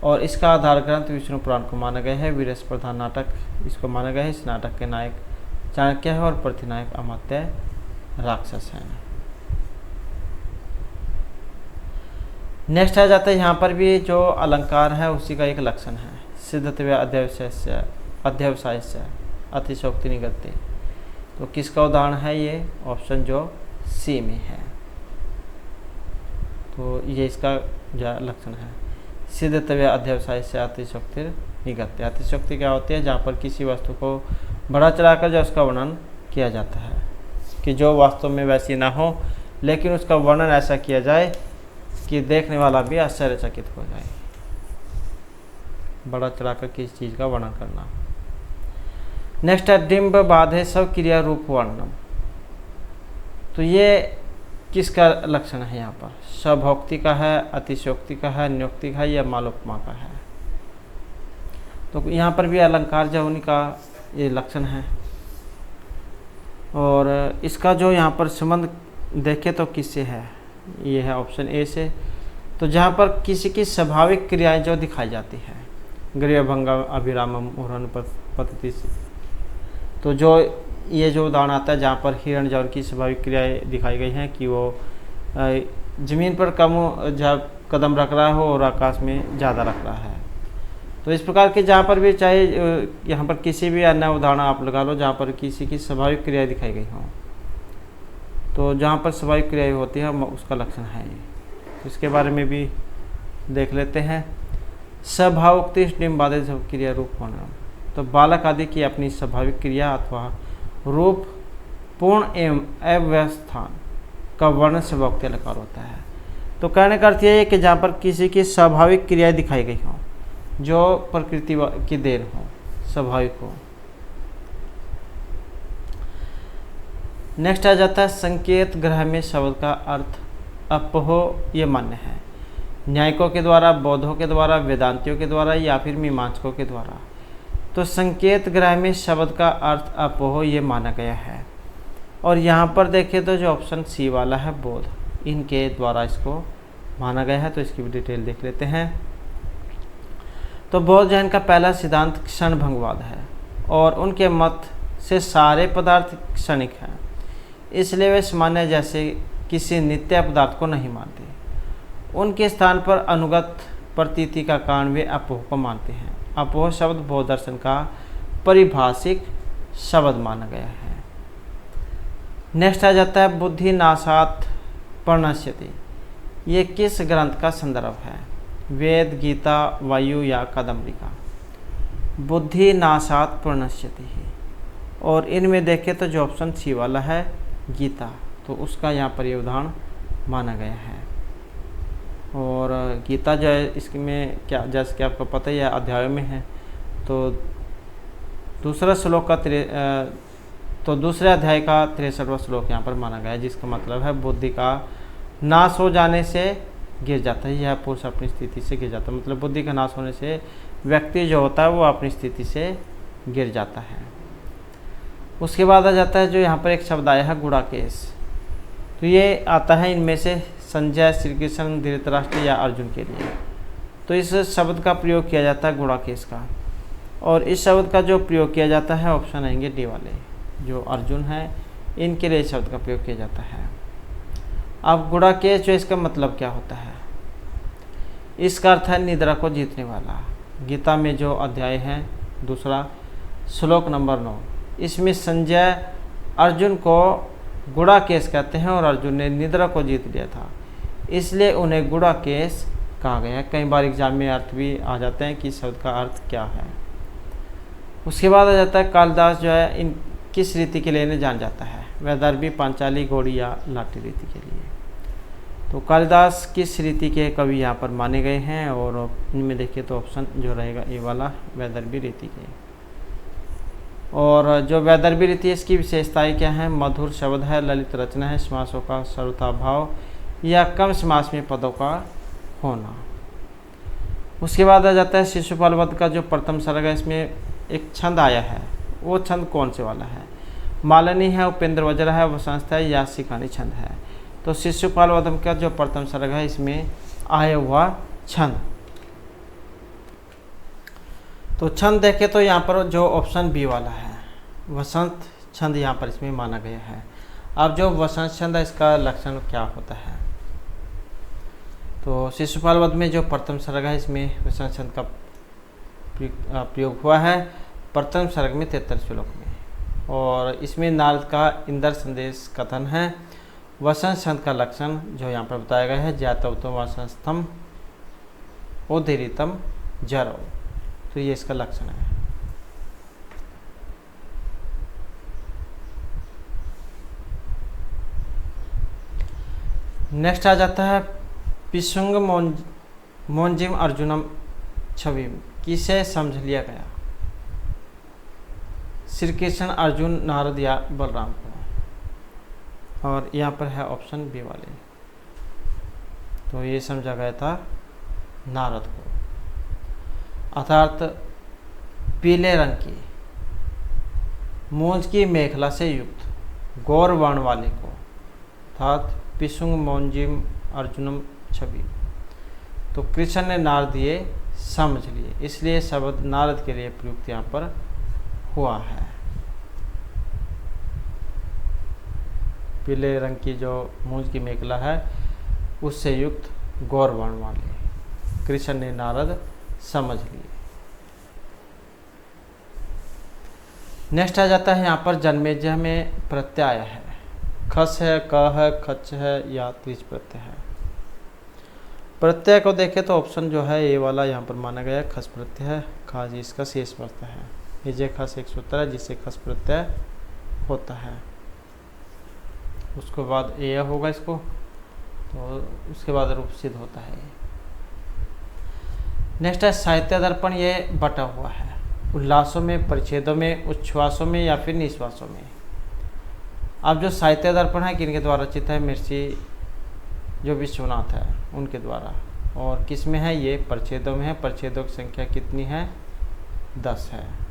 और इसका आधार ग्रंथ विष्णु पुराण को माना गया है। वीरस प्रधान नाटक इसको माना गया है। इस नाटक के नायक चाणक्य है और प्रतिनायक अमात्य राक्षस हैं। नेक्स्ट आ जाता है यहाँ पर भी जो अलंकार है उसी का एक लक्षण है। सिद्धत्व अध्यवसाय से अतिशोक्ति निगत्य। तो किसका उदाहरण है ये? ऑप्शन जो सी में है। तो ये इसका लक्षण है। सिद्धत्व अध्यवसाय से अतिशोक्ति निगत्य। अतिशोक्ति क्या होती है? जहाँ पर किसी वस्तु को बढ़ा चढ़ाकर जो उसका वर्णन किया जाता है कि जो वास्तव में वैसी ना हो, लेकिन उसका वर्णन ऐसा किया जाए कि देखने वाला भी आश्चर्यचकित हो जाए। बढ़ा चढ़ाकर किसी चीज़ का वर्णन करना। नेक्स्ट है डिम्ब बाधे सब क्रिया रूप वर्णनम। तो ये किसका लक्षण है? यहाँ पर स्वभोक्ति का है, अतिशयोक्ति का है, न्योक्ति का है या मालोपमा का है। तो यहाँ पर भी अलंकार जो उनका ये लक्षण है, और इसका जो यहाँ पर संबंध देखे तो किससे है? ये है ऑप्शन ए से। तो जहाँ पर किसी की स्वाभाविक क्रियाएं जो दिखाई जाती है, गृहभंग अभिरामम उहरन पद्धति से। तो जो ये जो उदाहरण आता है जहाँ पर हिरण जौर की स्वाभाविक क्रियाएं दिखाई गई हैं कि वो ज़मीन पर कम जब कदम रख रहा हो और आकाश में ज़्यादा रख रहा है। तो इस प्रकार के जहाँ पर भी चाहे यहाँ पर किसी भी अन्य उदाहरण आप लगा लो जहाँ पर किसी की स्वाभाविक क्रियाएं दिखाई गई हों, तो जहाँ पर स्वाभाविक क्रियाएं होती है उसका लक्षण है ये। तो इसके बारे में भी देख लेते हैं। स्वभावोक्ति डिम्बादे क्रिया रूप वर्णन। तो बालक आदि की अपनी स्वाभाविक क्रिया अथवा रूप पूर्ण एवं अव्यवस्थान का वर्णन स्वभावोक्ति अलंकार होता है। तो कहने का अर्थ यह है कि जहाँ पर किसी की स्वाभाविक क्रियाएं दिखाई गई हों जो प्रकृति की देन हो, स्वाभाविक हो। नेक्स्ट आ जाता है संकेत ग्रह में शब्द का अर्थ अपहो ये मान्य है। न्यायिकों के द्वारा, बौद्धों के द्वारा, वेदांतियों के द्वारा या फिर मीमांसकों के द्वारा। तो संकेत ग्रह में शब्द का अर्थ अपहो ये माना गया है, और यहाँ पर देखें तो जो ऑप्शन सी वाला है बौद्ध, इनके द्वारा इसको माना गया है। तो इसकी भी डिटेल देख लेते हैं। तो बौद्ध जैन का पहला सिद्धांत क्षणभंगवाद है, और उनके मत से सारे पदार्थ क्षणिक हैं, इसलिए वे सामान्य जैसे किसी नित्य पदार्थ को नहीं मानते। उनके स्थान पर अनुगत प्रतीति का कारण वे अपोह को मानते हैं। अपोह शब्द बौद्ध दर्शन का परिभाषिक शब्द माना गया है। नेक्स्ट आ जाता है बुद्धि नाशात प्रणश्यति। ये किस ग्रंथ का संदर्भ है? वेद, गीता, वायु या कादम्बिका। बुद्धि नाशात प्रणश्यति है, और इनमें देखें तो जो ऑप्शन सी वाला है गीता, तो उसका यहाँ पर ये उदाहरण माना गया है। और गीता जो है इसमें क्या, जैसे कि आपको पता ही है, अध्याय में है। तो दूसरे अध्याय का 63वां श्लोक यहाँ पर माना गया है, जिसका मतलब है बुद्धि का नाश हो जाने से गिर जाता है, यह पुरुष अपनी स्थिति से गिर जाता है। मतलब बुद्धि का नाश होने से व्यक्ति जो होता है वो अपनी स्थिति से गिर जाता है। उसके बाद आ जाता है जो यहाँ पर एक शब्द आया है गुड़ाकेश। तो ये आता है इनमें से संजय, श्री कृष्ण, धृतराष्ट्र या अर्जुन के लिए। तो इस शब्द का प्रयोग किया जाता है गुड़ाकेश का। और इस शब्द का जो प्रयोग किया जाता है ऑप्शन आएंगे डी वाले, जो अर्जुन है इनके लिए इस शब्द का प्रयोग किया जाता है। अब गुड़ाकेश जो इसका मतलब क्या होता है, इसका अर्थ है निद्रा को जीतने वाला। गीता में जो अध्याय है दूसरा श्लोक नंबर 9, इसमें संजय अर्जुन को गुड़ाकेश कहते हैं और अर्जुन ने निद्रा को जीत लिया था, इसलिए उन्हें गुड़ाकेश कहा गया है। कई बार एग्जाम में अर्थ भी आ जाते हैं कि शब्द का अर्थ क्या है। उसके बाद आ जाता है कालिदास जो है इन किस रीति के लिए जान जाता है, वैदर्भी, पांचाली, गौड़ी या लाटी रीति के लिए। तो कालिदास किस रीति के कवि यहाँ पर माने गए हैं, और इनमें देखिए तो ऑप्शन जो रहेगा ए वाला वैदर्भी रीति के। और जो वैदर्भी रीति है इसकी विशेषताएं क्या हैं, मधुर शब्द है, ललित रचना है, समासों का सर्वथा भाव या कम समास में पदों का होना। उसके बाद आ जाता है शिशुपाल वध का जो प्रथम सर्ग है, इसमें एक छंद आया है, वो छंद कौन से वाला है, मालिनी है, उपेंद्र वज्र है, वसंत है या शिखानी छंद है। तो शिशुपाल वध का जो प्रथम सर्ग है इसमें आया हुआ छंद। तो छंद देखें तो यहाँ पर जो ऑप्शन बी वाला है वसंत छंद यहाँ पर इसमें माना गया है। अब जो वसंत छंद है इसका लक्षण क्या होता है, तो शिशुपाल वध में जो प्रथम सर्ग है इसमें वसंत छंद का प्रयोग हुआ है प्रथम सर्ग में 73 श्लोक में। और इसमें नारद का इंद्र संदेश कथन है। वसंत छंद का लक्षण जो यहाँ पर बताया गया है, जातवतम वसंतम उदीरितम जरौ, तो ये इसका लक्षण है। नेक्स्ट आ जाता है पिशुंग मोंजिम अर्जुनम छवि, किसे समझ लिया गया, श्री कृष्ण, अर्जुन, नारद या बलराम को। और यहाँ पर है ऑप्शन बी वाले, तो ये समझा गया था नारद को, अर्थात पीले रंग की मूंज की मेखला से युक्त गौर वर्ण वाले को, अर्थात पिशुंग मोंजिम अर्जुनम छवि। तो कृष्ण ने नारद ये समझ लिए, इसलिए शब्द नारद के लिए प्रयुक्त यहाँ पर हुआ है। पीले रंग की जो मूंज की मेखला है उससे युक्त गौर वर्ण वाले कृष्ण ने नारद समझ लिए। नेक्स्ट आ जाता है यहाँ पर जन्मेजय में प्रत्यय है, खस है, क है, खच है या त्रिज प्रत्यय है। प्रत्यय को देखें तो ऑप्शन जो है ए वाला यहाँ पर माना गया है, खस प्रत्यय है, खास इसका शेष प्रत्यय है। ये जे खस एक सूत्र है जिससे खस प्रत्यय होता है, उसके बाद ए होगा इसको, तो उसके बाद रूप सिद्ध होता है। नेक्स्ट है साहित्य दर्पण, ये बटा हुआ है उल्लासों में, परिच्छेदों में, उच्छ्वासों में या फिर निश्वासों में। अब जो साहित्य दर्पण है किनके द्वारा रचित है, महर्षि जो विश्वनाथ है उनके द्वारा। और किस में है, ये परिच्छेदों में है। परिच्छेदों की संख्या कितनी है, 10 है।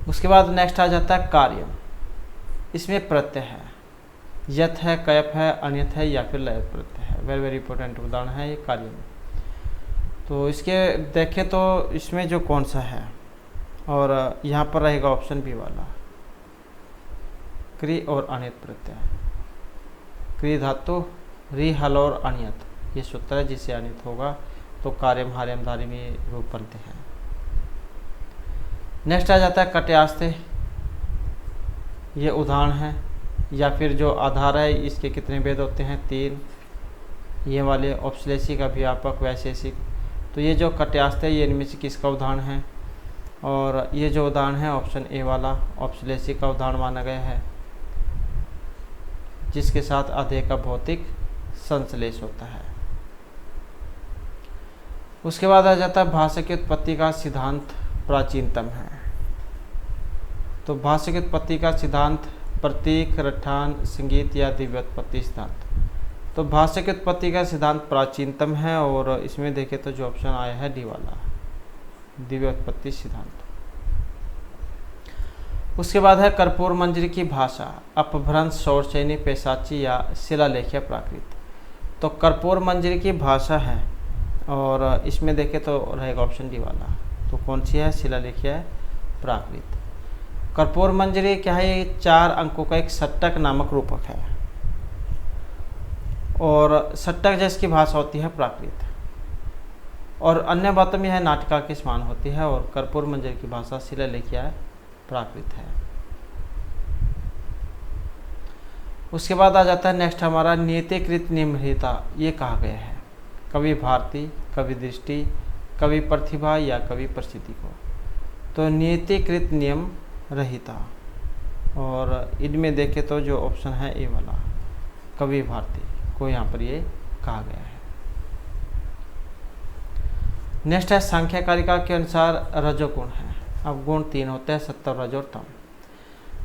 उसके बाद नेक्स्ट आ जाता है कार्यम, इसमें प्रत्यय है, यथ है, कयप है, अनियत है या फिर लय प्रत्यय है। वेरी वेरी इंपॉर्टेंट उदाहरण है ये कार्यम। तो इसके देखें तो इसमें जो कौन सा है, और यहाँ पर रहेगा ऑप्शन बी वाला, क्रि और अनियत प्रत्यय। क्रि धातु रि हल और अनियत, ये सूत्र है जिससे अनियत होगा तो कार्यम हार्यम धारी में रूप बनते हैं। नेक्स्ट आ जाता है कट्यास्ते, ये उदाहरण है, या फिर जो आधार है इसके कितने भेद होते हैं, 3। ये वाले औपश्लेषिक, अभिव्यापक, वैशेषिक। तो ये जो कट्यास्ते है ये इनमें से किसका उदाहरण है, और ये जो उदाहरण है ऑप्शन ए वाला औपश्लेषिक का उदाहरण माना गया है, जिसके साथ अधेय का भौतिक संश्लेष होता है। उसके बाद आ जाता है भाषा की उत्पत्ति का सिद्धांत प्राचीनतम है। तो भाषा की उत्पत्ति का सिद्धांत प्रतीक, रट्ठान, संगीत या दिव्योत्पत्ति सिद्धांत। तो भाषा की उत्पत्ति का सिद्धांत प्राचीनतम है और इसमें देखें तो जो ऑप्शन आया है डी वाला, दिव्योत्पत्ति सिद्धांत। उसके बाद है कर्पूर मंजरी की भाषा अपभ्रंश, शौरचयनी, पैशाची या शिलालेख या प्राकृत। तो कर्पूर मंजरी की भाषा है और इसमें देखें तो रहेगा ऑप्शन डी वाला। तो कौन सी है? शिलालेख या प्राकृत। कर्पूर मंजरी क्या है? ये 4 अंकों का एक षट्टक नामक रूपक है और षट्टक जिसकी भाषा होती है प्राकृत, और अन्य बातों में यह नाटिका के समान होती है और कर्पूर मंजरी की भाषा शिलालेख या प्राकृत है। उसके बाद आ जाता है नेक्स्ट हमारा नियतिकृत निम्नता। ये कहा गया है कवि भारती, कवि दृष्टि, कवि प्रतिभा या कवि प्रसिद्धि को। तो नियतिकृत नियम रहिता, और इनमें देखें तो जो ऑप्शन है ए वाला, कवि भारती को यहाँ पर ये कहा गया है। नेक्स्ट है सांख्य कारिका के अनुसार रजोगुण है। अब गुण 3 होते हैं, सत्व, रज और तम।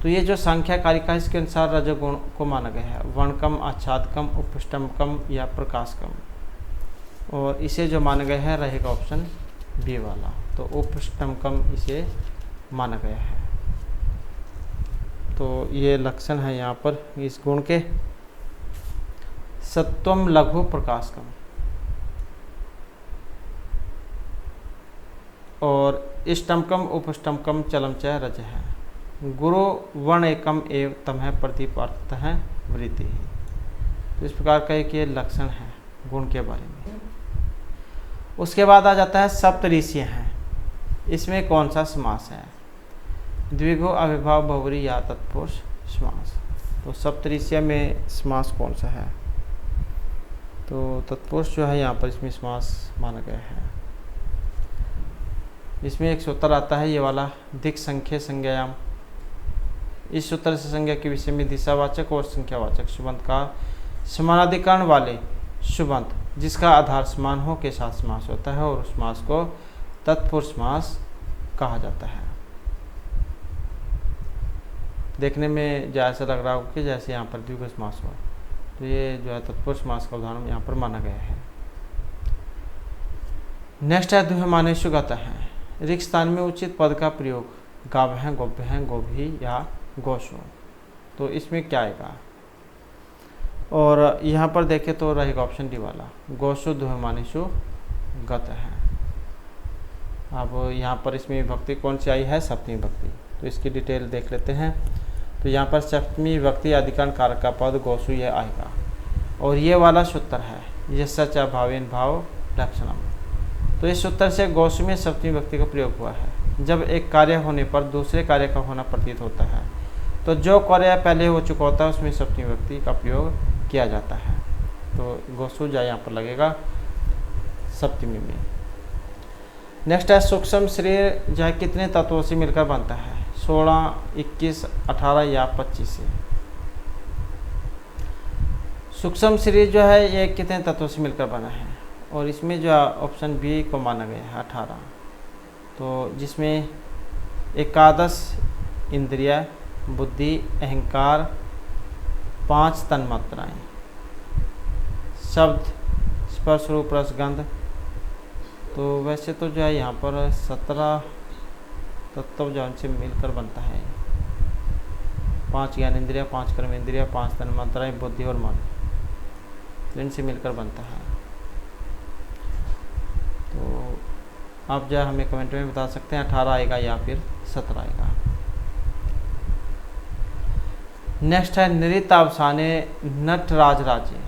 तो ये जो सांख्य कारिका है इसके अनुसार रजोगुण को माना गया है वर्णकम, आच्छादकम, उपष्टमकम या प्रकाशकम, और इसे जो माना गया है रहेगा ऑप्शन बी वाला। तो उपष्टमकम इसे माना गया है। तो ये लक्षण है यहाँ पर इस गुण के, सत्वम, लघु, प्रकाशकम, और इष्टमकम, उपष्टमकम, चलम च रज है। गुरु वर्ण एकम एव तम है, प्रतिपार्थ है वृत्ति। तो इस प्रकार का एक ये लक्षण है गुण के बारे में। उसके बाद आ जाता है सप्तऋषिय हैं। इसमें कौन सा समास है? द्विगु, अविभाव, बहुव्रीहि या तत्पुरुष समास। तो सप्तऋषिय में समास कौन सा है? तो तत्पुरुष जो है यहाँ पर इसमें समास माना गया है। इसमें एक सूत्र आता है ये वाला, दिक् संख्य संज्ञायाम। इस सूत्र से संज्ञा के विषय में दिशावाचक और संख्यावाचक शुभंत का समानाधिकरण वाले शुभंत जिसका आधार समान हो के साथ समास होता है और उस समास को तत्पुरुष समास कहा जाता है। देखने में जो ऐसा लग रहा हो कि जैसे यहाँ पर द्विगु समास हो, तो ये जो है तत्पुरुष समास का उदाहरण यहाँ पर माना गया है। नेक्स्ट है दुह्यमानेषु गतः है। रिक्त स्थान में उचित पद का प्रयोग गाव है, गोभ्य है, गोभी या गोशु। तो इसमें क्या आएगा? और यहाँ पर देखें तो रहेगा ऑप्शन डी वाला, गोशु दुह्यमानेषु गतः है। अब यहाँ पर इसमें विभक्ति कौन सी आई है? सप्तमी विभक्ति। तो इसकी डिटेल देख लेते हैं। तो यहाँ पर सप्तमी विभक्ति अधिकरण कारक का पद गोशु ये आएगा, और ये वाला सूत्र है ये सच अभावेन भाव लक्षणम। तो इस सूत्र से गोशु में सप्तमी विभक्ति का प्रयोग हुआ है। जब एक कार्य होने पर दूसरे कार्य का होना प्रतीत होता है तो जो कार्य पहले हो चुका होता है उसमें सप्तमी विभक्ति का प्रयोग किया जाता है। तो गोशु जा यहाँ पर लगेगा सप्तमी में। नेक्स्ट है सूक्ष्म शरीर जो है कितने तत्वों से मिलकर बनता है? 16, 21, 18 या 25 से। सूक्ष्म शरीर जो है ये कितने तत्वों से मिलकर बना है? और इसमें जो ऑप्शन बी को माना गया है 18। तो जिसमें एकादश इंद्रिय, बुद्धि, अहंकार, 5 तन्मात्राएं, शब्द, स्पर्श, रूप, रस, गंध। तो वैसे तो जो है यहाँ पर 17 तत्व जो उनसे मिलकर बनता है। 5 ज्ञान इंद्रिया, 5 कर्म इंद्रिया, 5 तन्मात्राएं, बुद्धि और मन, इनसे मिलकर बनता है। तो आप जो हमें कमेंट में बता सकते हैं 18 आएगा या फिर 17 आएगा। नेक्स्ट है नृतावसाने नटराज राज्य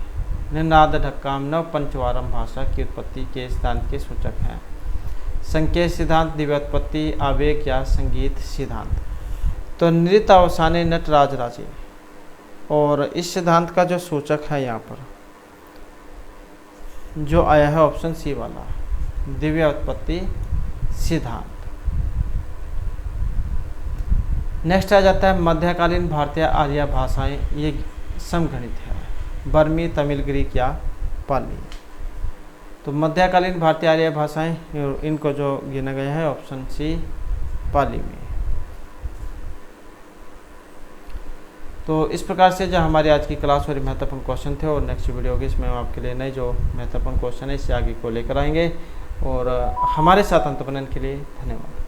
निनाद ढक्काम नव पंचवारम भाषा की उत्पत्ति के सिद्धांत के सूचक हैं। संकेत सिद्धांत, दिव्योत्पत्ति, आवेग या संगीत सिद्धांत। तो नृतावसाने नटराज राज्य, और इस सिद्धांत का जो सूचक है यहाँ पर जो आया है ऑप्शन सी वाला, दिव्योत्पत्ति सिद्धांत। नेक्स्ट आ जाता है मध्यकालीन भारतीय आर्य भाषाएं, ये समगणित है, बर्मी, तमिल, ग्रीक या पाली। तो मध्यकालीन भारतीय आर्य भाषाएं, इनको जो गिना गया है ऑप्शन सी पाली में। तो इस प्रकार से जो हमारी आज की क्लास और महत्वपूर्ण क्वेश्चन थे, और नेक्स्ट वीडियो होगी इसमें हम आपके लिए नए जो महत्वपूर्ण क्वेश्चन है इससे आगे को लेकर आएंगे। और हमारे साथ अंत बनने के लिए धन्यवाद।